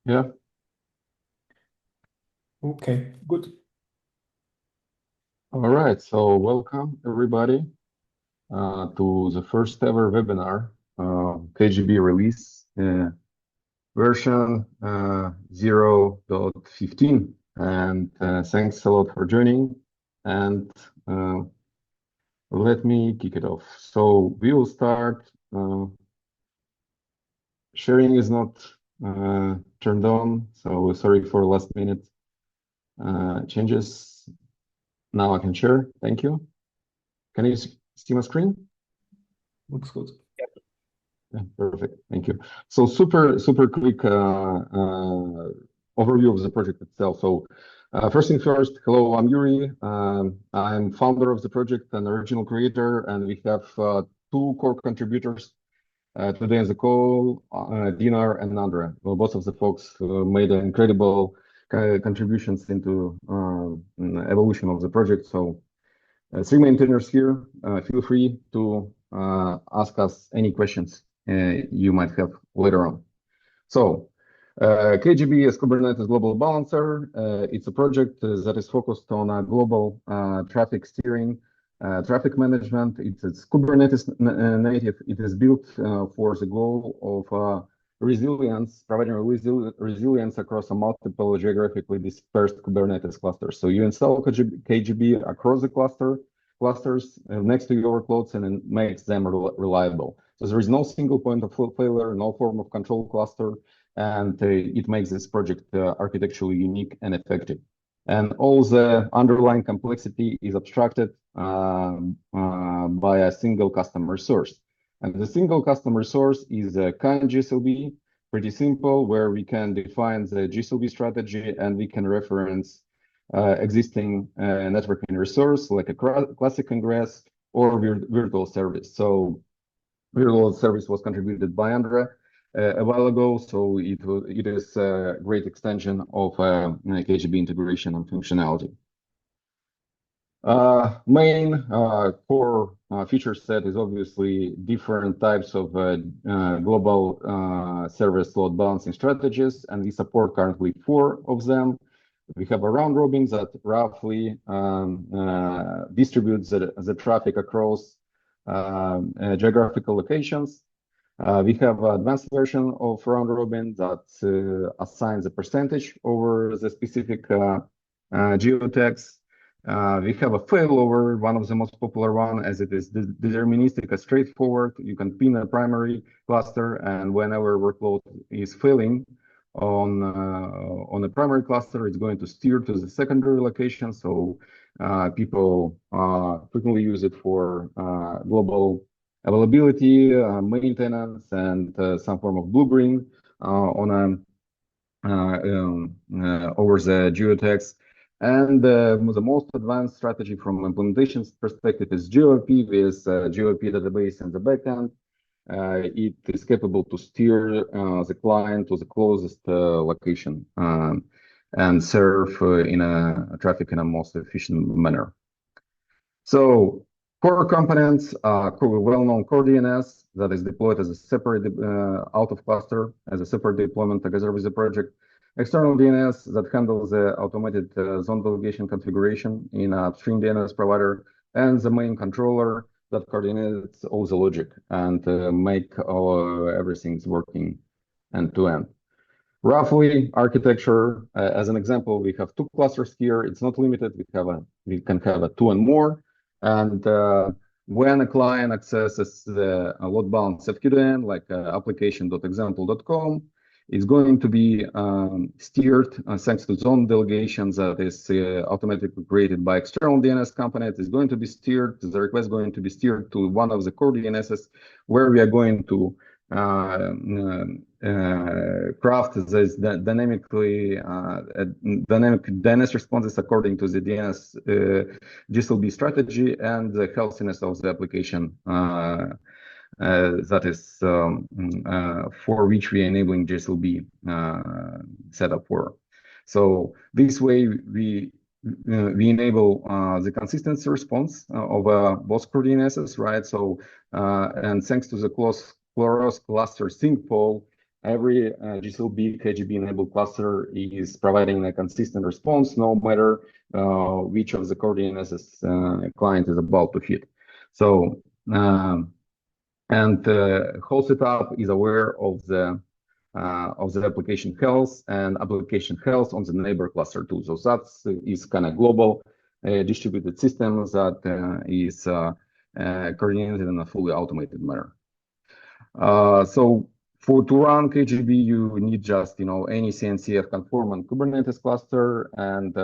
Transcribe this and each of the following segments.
Yeah. Okay, good. All right. So welcome everybody to the first ever webinar, KGB release version 0.15. And thanks a lot for joining. And uh, let me kick it off. So we will start. Sharing is not turned on, so sorry for last minute changes. Now I can share. Thank you. Can you see my screen? Looks good. Yeah, perfect. Thank you. So super quick overview of the project itself. So first thing first, hello, I'm Yuri. I'm founder of the project and original creator, and we have two core contributors today in the call, Dinar and Andrea. Well, both of the folks made incredible contributions into evolution of the project. So three maintainers here. Feel free to ask us any questions you might have later on. So, k8gb is Kubernetes Global Balancer. It's a project that is focused on global traffic steering, traffic management. It's Kubernetes native. It is built for the goal of resilience, providing resilience across a multiple geographically dispersed Kubernetes clusters. So you install k8gb across the clusters next to your workloads, and it makes them reliable. So there is no single point of failure, no form of control cluster, and it makes this project architecturally unique and effective. And all the underlying complexity is abstracted by a single customer source. And the single customer source is a k8gb, pretty simple, where we can define the GSLB strategy and we can reference existing networking resource like a classic ingress or virtual service. So virtual service was contributed by Andrea a while ago, so it is a great extension of k8gb integration and functionality. Main core feature set is obviously different types of global service load balancing strategies, and we support currently 4 of them. We have a round robin that roughly distributes the traffic across geographical locations. We have an advanced version of round robin that assigns a percentage over the specific geotags. We have a failover, one of the most popular one, as it is deterministic and straightforward. You can pin a primary cluster, and whenever workload is failing on a primary cluster, it's going to steer to the secondary location. So people frequently use it for global availability, maintenance, and some form of blue-green on over the geotags. And the most advanced strategy from implementation perspective is GeoRP with GeoRP database in the backend. It is capable to steer the client to the closest location and serve in a traffic in a most efficient manner. So core components, well-known core DNS that is deployed as a separate out of cluster as a separate deployment together with the project. External DNS that handles the automated zone delegation configuration in a upstream DNS provider, and the main controller that coordinates all the logic and make everything working end to end. Roughly, architecture, as an example, we have 2 clusters here. It's not limited. We can have a 2 and more. And when a client accesses the load balance FQDN, like application.example.com, it's going to be steered thanks to zone delegations that is automatically created by external DNS component. It's going to be steered, the request is going to be steered to one of the core DNSs where we are going to craft this dynamic DNS responses according to the DNS GSLB strategy and the healthiness of the application that is for which we are enabling GSLB setup for. So this way we enable the consistency response of both core DNSs, right? So and thanks to the close cluster sync poll, every GCLB k8gb enabled cluster is providing a consistent response, no matter which of the coordinates client is about to hit. So, and whole setup is aware of the application health and application health on the neighbor cluster too. So that is kind of global distributed system that is coordinated in a fully automated manner. So to run k8gb, you need just any CNCF conformant Kubernetes cluster and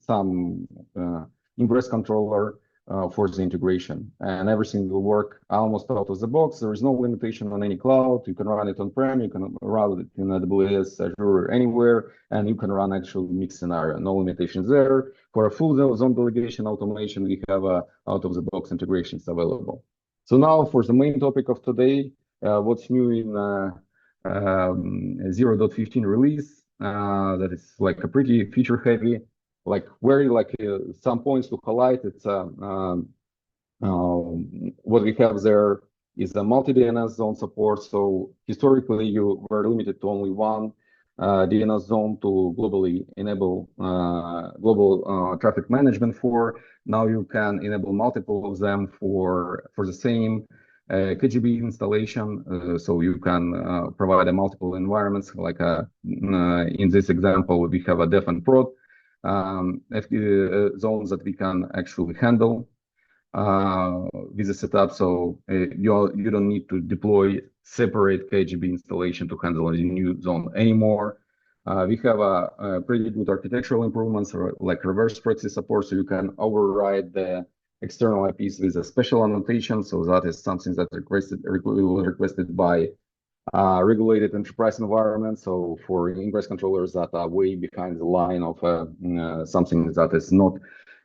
some ingress controller for the integration, and everything will work almost out of the box. There is no limitation on any cloud. You can run it on-prem, you can run it in AWS, Azure, anywhere, and you can run actual mixed scenario. No limitations there. For a full zone delegation automation, we have out-of-the-box integrations available. So now for the main topic of today, what's new in 0.15 release, that is like a pretty feature heavy, like very some points to highlight. It's what we have there is a multi-DNS zone support. So historically you were limited to only one DNS zone to globally enable global traffic management for. Now you can enable multiple of them for the same k8gb installation. So you can provide multiple environments, like in this example, we have a def and prod zones that we can actually handle with the setup. So you don't need to deploy separate k8gb installation to handle a new zone anymore. We have a pretty good architectural improvements, like reverse proxy support, so you can override the external IPs with a special annotation. So that is something that requested by regulated enterprise environment. So for ingress controllers that are way behind the line of something that is not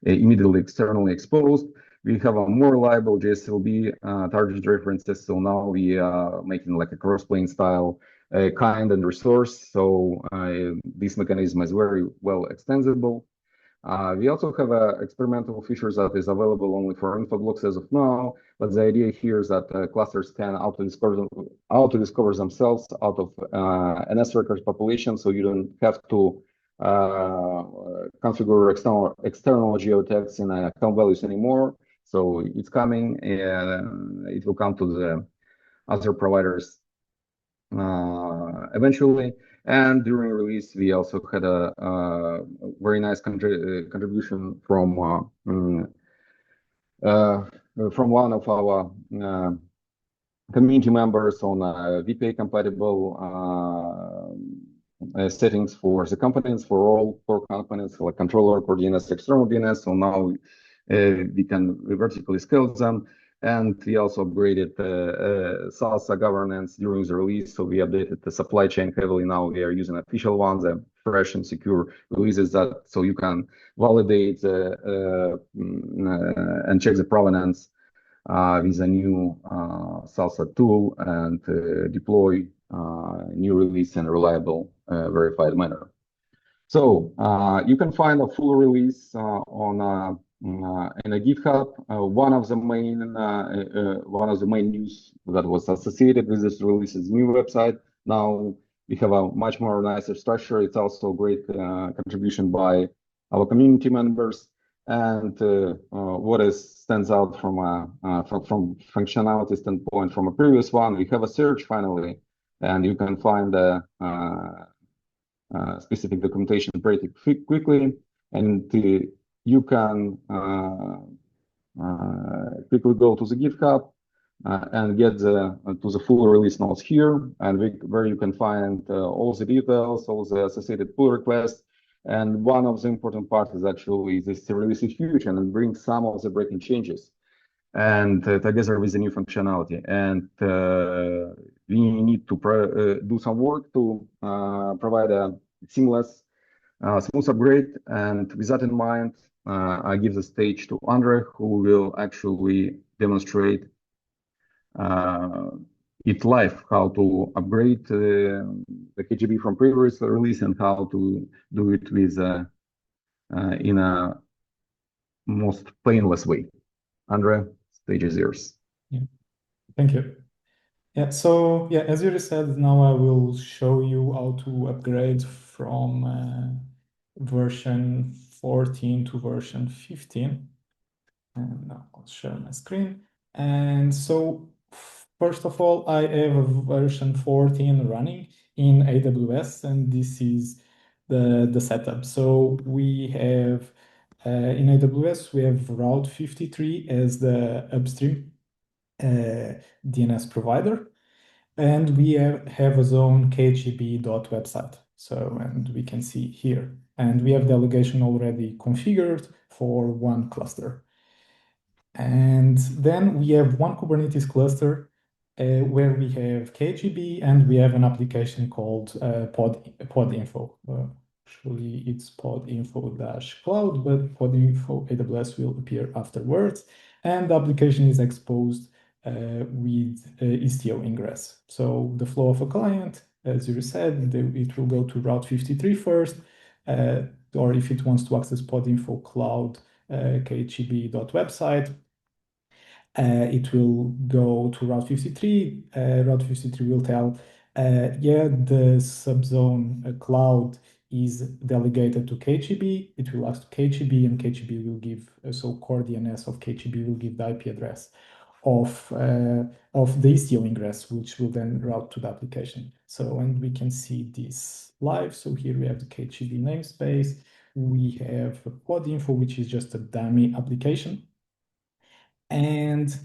immediately externally exposed, we have a more reliable GSLB target references. So now we are making like a cross-plane style kind and resource. So this mechanism is very well extensible. We also have experimental features that is available only for Infoblocks as of now, but the idea here is that clusters can auto-discover themselves out of NS records population, so you don't have to configure external geotags in account values anymore. So it's coming, and it will come to the other providers eventually. And during release, we also had a very nice contribution from one of our community members on VPA compatible settings for the components, for all core components, like controller, core DNS, external DNS. So now we can vertically scale them. And we also upgraded SALSA governance during the release. So we updated the supply chain heavily. Now we are using official ones, fresh and secure releases, that so you can validate and check the provenance with a new SALSA tool and deploy new release in a reliable, verified manner. So you can find a full release on in a GitHub. One of the main news that was associated with this release is new website. Now we have a much more nicer structure. It's also a great contribution by our community members. And what stands out from functionality standpoint from a previous one, we have a search finally, and you can find specific documentation pretty quickly, and you can quickly go to the GitHub and get to the full release notes here, and where you can find all the details, all the associated pull requests. And one of the important parts is actually this release is huge and it brings some of the breaking changes and together with the new functionality. And we need to do some work to provide a seamless, smooth upgrade. And with that in mind, I give the stage to Andre, who will actually demonstrate it live, how to upgrade the k8gb from previous release and how to do it with in a most painless way. Andre, stage is yours. Yeah. Thank you. Yeah, so yeah, as you said, now I will show you how to upgrade from version 14 to version 15. And now I'll share my screen. And so first of all, I have a version 14 running in AWS, and this is the setup. So we have in AWS, we have Route 53 as the upstream DNS provider. And we have a zone k8gb.website. So, and we can see here. And we have delegation already configured for one cluster. And then we have one Kubernetes cluster where we have k8gb and we have an application called podinfo. Actually, it's podinfo-cloud, but podinfo AWS will appear afterwards. And the application is exposed with Istio ingress. So the flow of a client, as you said, it will go to Route 53 first, or if it wants to access podinfo cloud, k8gb.website, it will go to Route 53. Route 53 will tell, yeah, the subzone cloud is delegated to k8gb. It will ask to k8gb, and k8gb will give, so core DNS of k8gb will give the IP address of the Istio ingress, which will then route to the application. So, and we can see this live. So here we have the k8gb namespace. We have podinfo, which is just a dummy application. And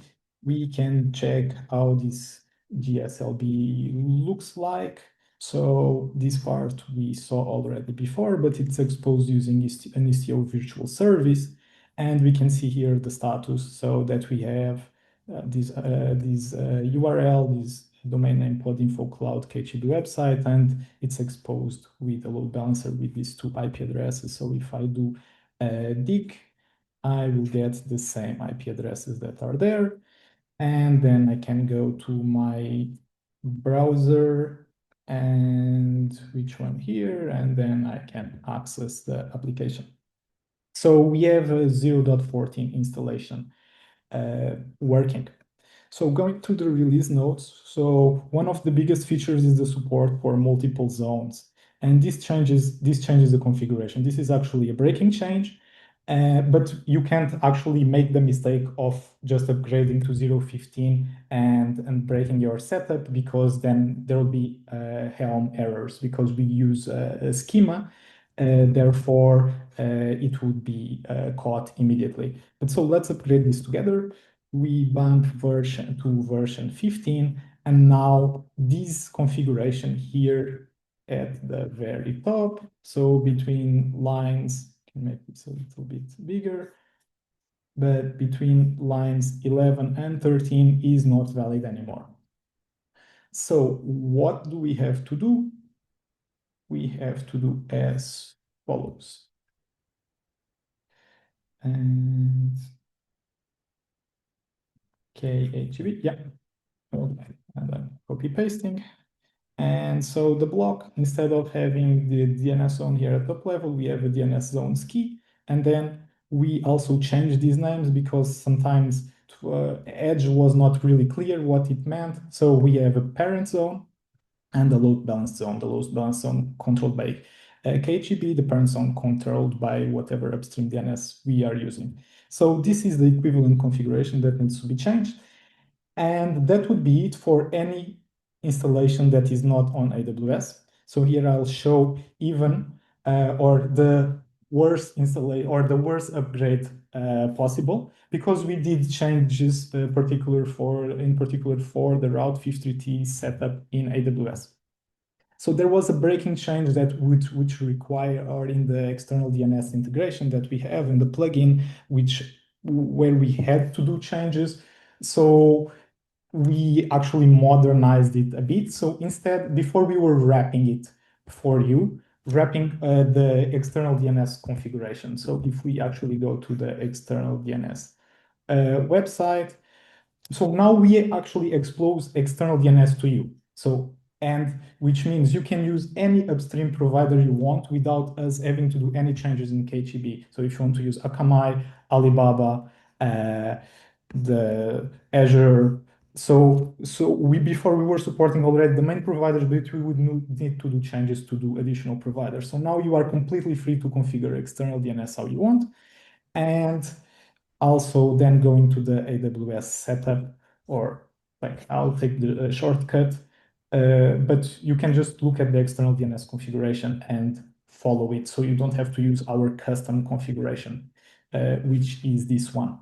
we can check how this GSLB looks like. So this part we saw already before, but it's exposed using an Istio virtual service. And we can see here the status so that we have this URL, this domain name podinfo cloud k8gb website, and it's exposed with a load balancer with these two IP addresses. So if I do dig, I will get the same IP addresses that are there. And then I can go to my browser and which one here, and then I can access the application. So we have a 0.14 installation working. So going to the release notes, so one of the biggest features is the support for multiple zones. And this changes the configuration. This is actually a breaking change, but you can't actually make the mistake of just upgrading to 0.15 and breaking your setup, because then there will be Helm errors because we use a schema. Therefore, it would be caught immediately. But so let's upgrade this together. We bump version to version 15, and now this configuration here at the very top. So between lines, can make this a little bit bigger, but between lines 11 and 13 is not valid anymore. So what do we have to do? We have to do as follows. And k8gb, yeah. Okay. And then copy pasting. And so the block, instead of having the DNS zone here at top level, we have a DNS zones key. And then we also change these names because sometimes Edge was not really clear what it meant. So we have a parent zone and a load balance zone. The load balance zone controlled by k8gb, the parent zone controlled by whatever upstream DNS we are using. So this is the equivalent configuration that needs to be changed. And that would be it for any installation that is not on AWS. So here I'll show even or the worst installation or the worst upgrade possible, because we did changes in particular for the Route 53 setup in AWS. So there was a breaking change that which require, or in the external DNS integration that we have in the plugin, where we had to do changes. So we actually modernized it a bit. So instead, before we were wrapping it for you, wrapping the external DNS configuration. So if we actually go to the external DNS website, so now we actually expose external DNS to you. So, and which means you can use any upstream provider you want without us having to do any changes in k8gb. So if you want to use Akamai, Alibaba, the Azure, So before we were supporting already the main providers, but we would need to do changes to do additional providers. So now you are completely free to configure external DNS how you want. And also then going to the AWS setup, or like I'll take the shortcut, but you can just look at the external DNS configuration and follow it. So you don't have to use our custom configuration, which is this one.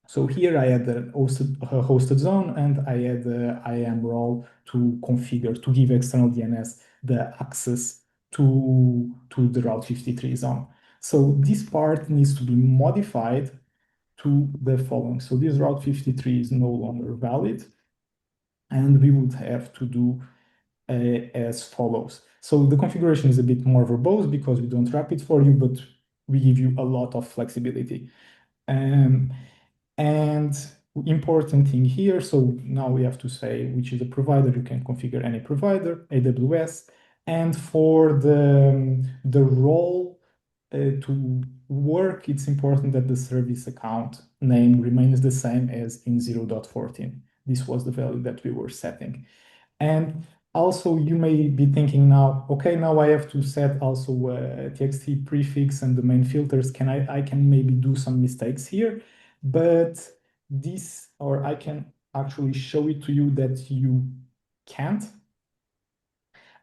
So here I add the hosted zone, and I add the IAM role to configure, to give external DNS the access to the Route 53 zone. So this part needs to be modified to the following. So this Route 53 is no longer valid, and we would have to do as follows. So the configuration is a bit more verbose because we don't wrap it for you, but we give you a lot of flexibility. And important thing here, so now we have to say which is the provider. You can configure any provider, AWS. And for the role to work, it's important that the service account name remains the same as in 0.14. This was the value that we were setting. And also you may be thinking now, okay, now I have to set also a TXT prefix and domain filters. I can maybe do some mistakes here, but this, or I can actually show it to you that you can't,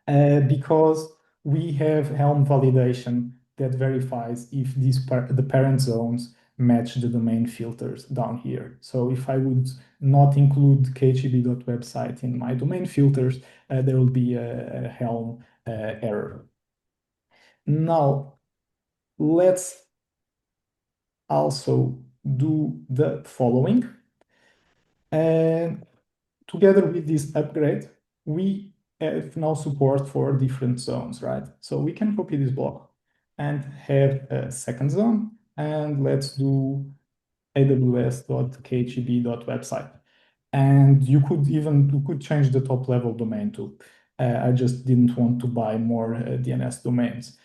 because we have Helm validation that verifies if the parent zones match the domain filters down here. So if I would not include k8gb.website in my domain filters, there will be a Helm error. Now, let's also do the following. And together with this upgrade, we have now support for different zones, right? So we can copy this block and have a second zone, and let's do aws.k8gb.website. And you could change the top level domain too. I just didn't want to buy more DNS domains.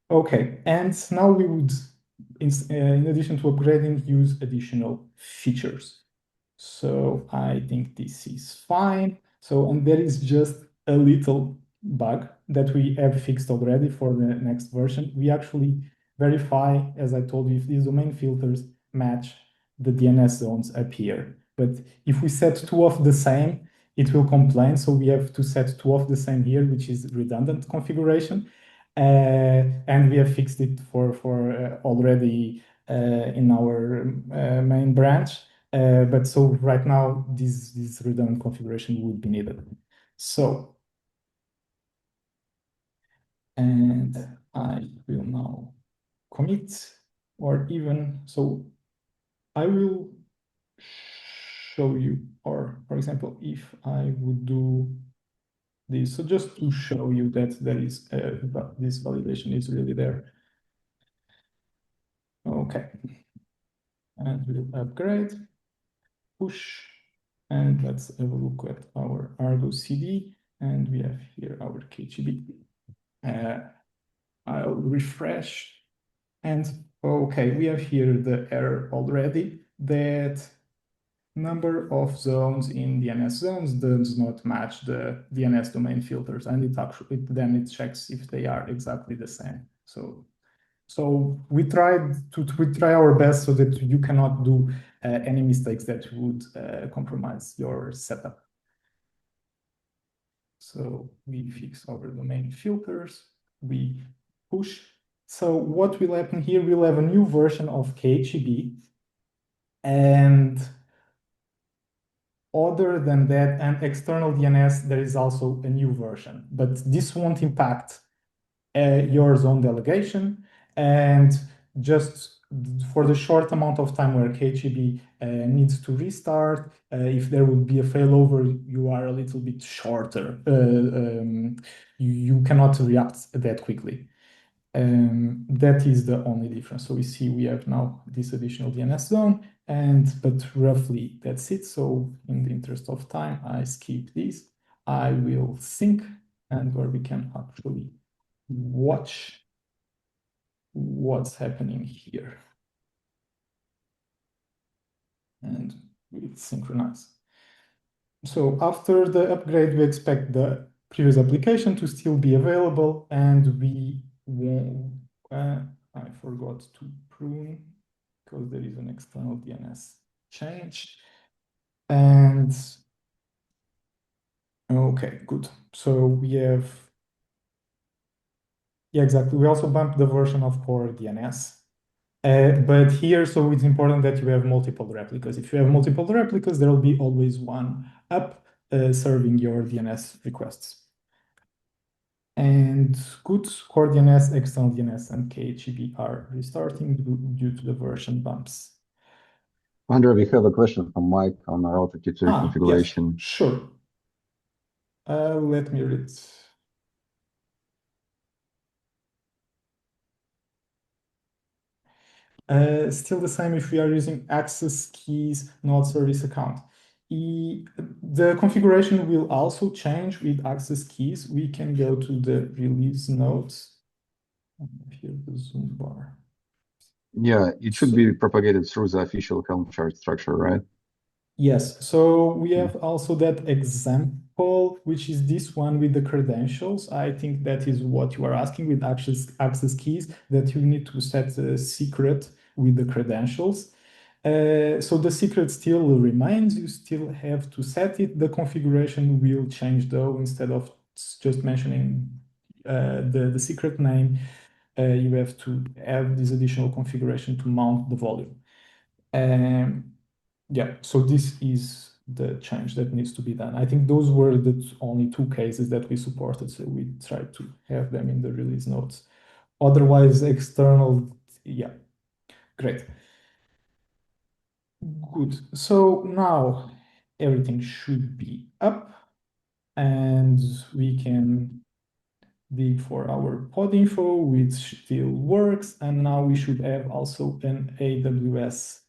Okay, and now we would, in addition to upgrading, use additional features. So I think this is fine. So, and there is just a little bug that we have fixed already for the next version. We actually verify, as I told you, if these domain filters match the DNS zones up here. But if we set two of the same, it will complain. So we have to set two of the same here, which is redundant configuration. And we have fixed it for already in our main branch. But so right now, this redundant configuration would be needed. So, and I will now commit, or even, so I will show you, or for example, if I would do this, so just to show you that there is, this validation is really there. Okay, and we'll upgrade, push, and let's have a look at our Argo CD, and we have here our k8gb. I'll refresh, and okay, we have here the error already that number of zones in DNS zones does not match the DNS domain filters, and then it checks if they are exactly the same. So we try our best so that you cannot do any mistakes that would compromise your setup. So we fix our domain filters, we push. So what will happen here, we'll have a new version of k8gb, and other than that, and external DNS, there is also a new version, but this won't impact your zone delegation. And just for the short amount of time where k8gb needs to restart, if there would be a failover, you are a little bit shorter. You cannot react that quickly. That is the only difference. So we see we have now this additional DNS zone, but roughly that's it. So in the interest of time, I skip this. I will sync, and where we can actually watch what's happening here. And It's synchronized. So after the upgrade, we expect the previous application to still be available, and we won't, I forgot to prune because there is an external DNS change. And okay, good. So we have, yeah, exactly. We also bumped the version of core DNS. But here, so it's important that you have multiple replicas. If you have multiple replicas, there will be always one up serving your DNS requests. And good, core DNS, external DNS, and k8gb are restarting due to the version bumps. Andrea, we have a question from Mike on our router Q3 Yes, configuration. sure. Let me read. Still the same if we are using access keys, not service account. The configuration will also change with access keys. We can go to the release notes. Here, the zoom bar. Yeah, it should be propagated through the official Helm chart structure, right? Yes, so we have also that example, which is this one with the credentials. I think that is what you are asking with access keys, that you need to set a secret with the credentials. So the secret still remains, you still have to set it. The configuration will change though, instead of just mentioning the secret name, you have to add this additional configuration to mount the volume. Yeah, so this is the change that needs to be done. I think those were the only two cases that we supported, so we tried to have them in the release notes. Otherwise, external, yeah, great. Good. So now everything should be up, and we can dig for our pod info, which still works. And now we should have also an AWS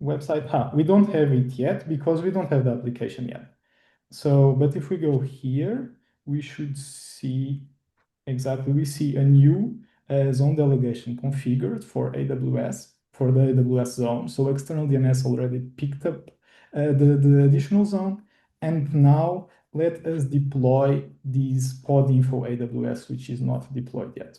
website. We don't have it yet because we don't have the application yet. So, but if we go here, we should see exactly, we see a new zone delegation configured for AWS, for the AWS zone. So external DNS already picked up the additional zone. And now let us deploy this pod info AWS, which is not deployed yet.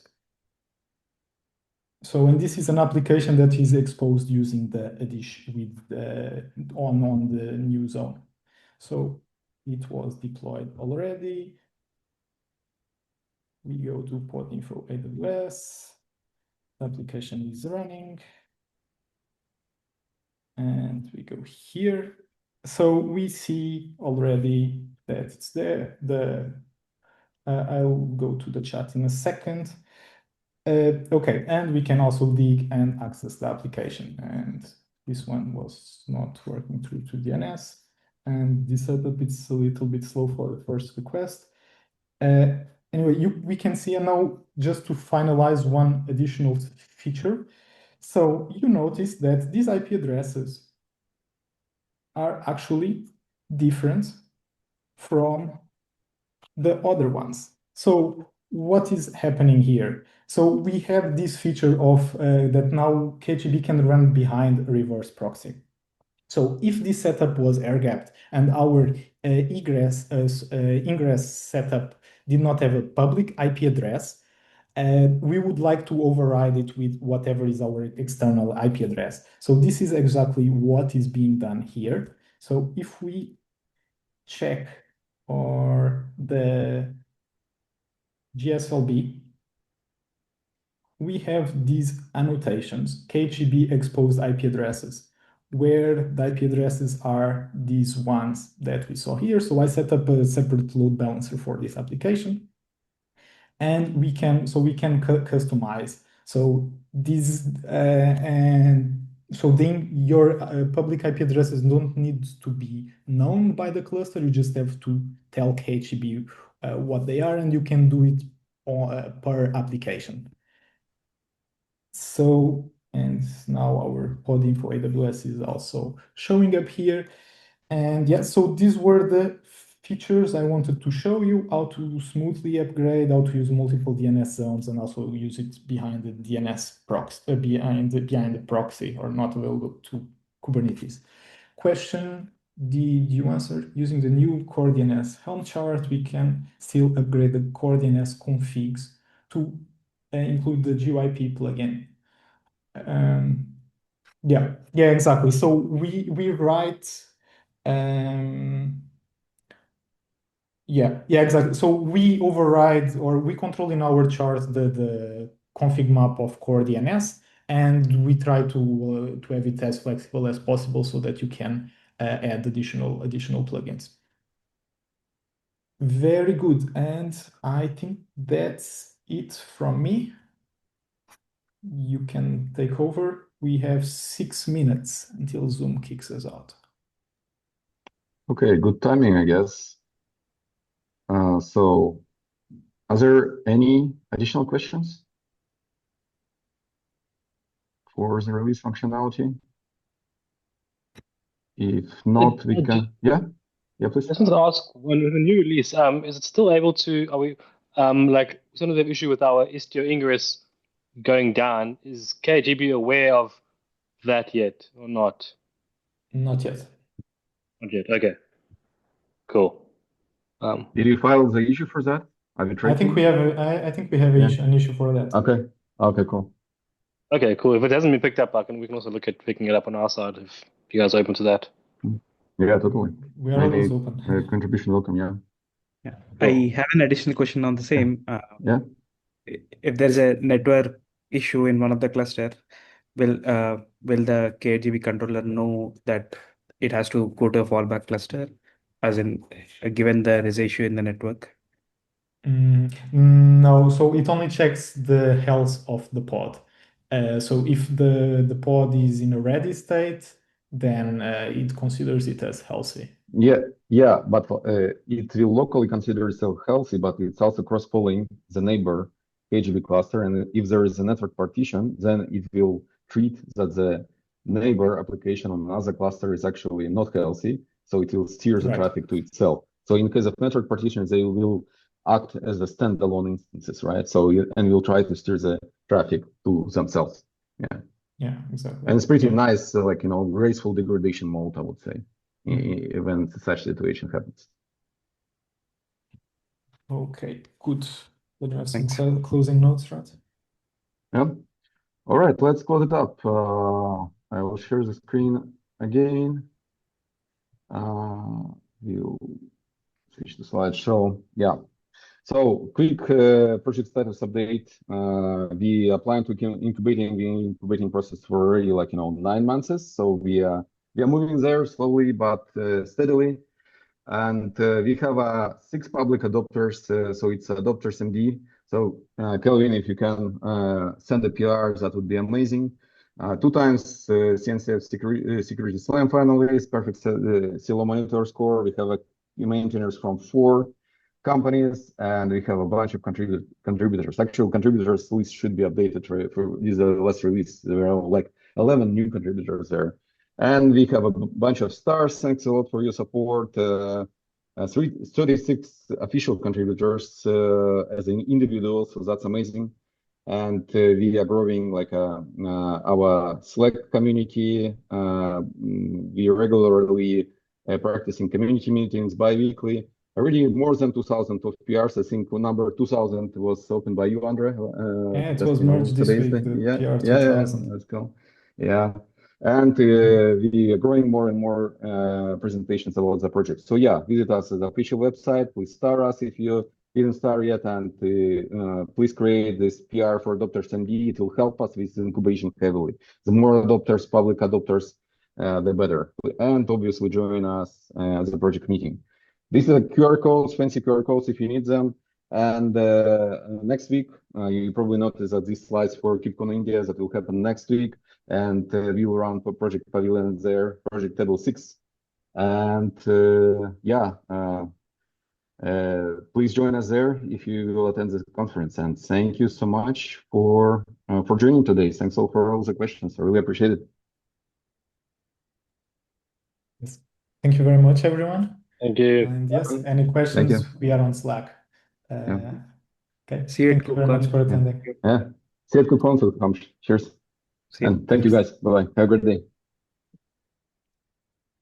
So, and this is an application that is exposed using the addition with on the new zone. So it was deployed already. We go to pod info AWS. The application is running. And we go here. So we see already that it's there. I'll go to the chat in a second. Okay, and we can also dig and access the application. And this one was not working through to DNS. And this setup is a little bit slow for the first request. Anyway, we can see, and now just to finalize one additional feature. So you notice that these IP addresses are actually different from the other ones. So what is happening here? So we have this feature of that now k8gb can run behind a reverse proxy. So if this setup was air-gapped and our ingress setup did not have a public IP address, we would like to override it with whatever is our external IP address. So this is exactly what is being done here. So if we check or the GSLB, we have these annotations, k8gb exposed IP addresses, where the IP addresses are these ones that we saw here. So I set up a separate load balancer for this application. And we can customize. So these and so then your public IP addresses don't need to be known by the cluster. You just have to tell k8gb what they are, and you can do it per application. So, and now our pod info AWS is also showing up here. And yeah, so these were the features, I wanted to show you how to smoothly upgrade, how to use multiple DNS zones, and also use it behind the DNS proxy, behind the proxy, or not available to Kubernetes. Question: did you answer? Using the new core DNS Helm chart, we can still upgrade the core DNS configs to include the GYP plugin. Yeah, exactly. So we write. Yeah, exactly. So we override or we control in our chart the config map of core DNS, and we try to have it as flexible as possible so that you can add additional plugins. Very good. And I think that's it from me. You can take over. We have 6 minutes until Zoom kicks us out. Okay, good timing, I guess. So, are there any additional questions for the release functionality? If not, we can. Yeah, please. I just wanted to ask, when with the new release, is it still able to? Are we like some of the issue with our Istio Ingress going down? Is k8gb aware of that yet or not? Not yet. Not yet. Okay. Cool. Did you file the issue for that? Have you tried I think we have an issue for that. Okay. Okay, cool. Okay, cool. If it hasn't been picked up, we can also look at picking it up on our side if you guys are open to that. Yeah, totally. We are always open. Contribution welcome, yeah. Yeah. So, I have an additional question on the same. yeah. If there's a network issue in one of the cluster, will the k8gb controller know that it has to go to a fallback cluster, as in given there is issue in the network? No, so it only checks the health of the pod. So if the pod is in a ready state, then it considers it as healthy. Yeah, but it will locally consider itself healthy, but it's also cross-polling the neighbor KGB cluster. And if there is a network partition, then it will treat that the neighbor application on another cluster is actually not healthy. So it will steer the traffic to itself. So in case of network partition, they will act as a standalone instances, right? So, and we'll try to steer the traffic to themselves. Yeah, exactly. And it's pretty nice, graceful degradation mode, I would say, when such situation happens. Okay, good. Would you have some closing notes, Rad? Yeah. All right, let's close it up. I will share the screen again. We'll switch the slideshow. Yeah. So quick project status update. We are planning to incubating the incubating process for already 9 months. So we are moving there slowly but steadily. And we have 6 public adopters. So it's adopters MD. So Kelvin, if you can send a PR, that would be amazing. 2 times CNCF security slam finalist, perfect Silo monitor score. We have maintainers from 4 companies, and we have a bunch of contributors. Actual contributors list should be updated for this last release. There are like 11 new contributors there. And we have a bunch of stars. Thanks a lot for your support. 36 official contributors as an individual, so that's amazing. And we are growing our Slack community. We regularly practicing community meetings bi-weekly. Already more than 2,000 of PRs. I think number 2,000 was opened by you, Andre. Yeah, it was merged this week, the PR 2000. Let's go. Yeah. And we are growing more and more presentations about the project. So yeah, visit us at the official website. Please star us if you didn't star yet, and please create this PR for adopters MD. It will help us with incubation heavily. The more adopters, public adopters, the better. And obviously join us at the project meeting. These are QR codes, fancy QR codes if you need them. And next week, you probably noticed that these slides for KubeCon India that will happen next week. And we will run for Project Pavilion there, Project Table 6. And please join us there if you will attend the conference. And thank you so much for joining today. Thanks all for all the questions. I really appreciate it. Yes. Thank you very much, everyone. Thank you. And yes, any questions, we are on Slack. Okay, See you at thank you very much KubeCon. for attending. Yeah. See you at KubeCon. Cheers. See you. And thank you guys. Bye-bye. Have a great day.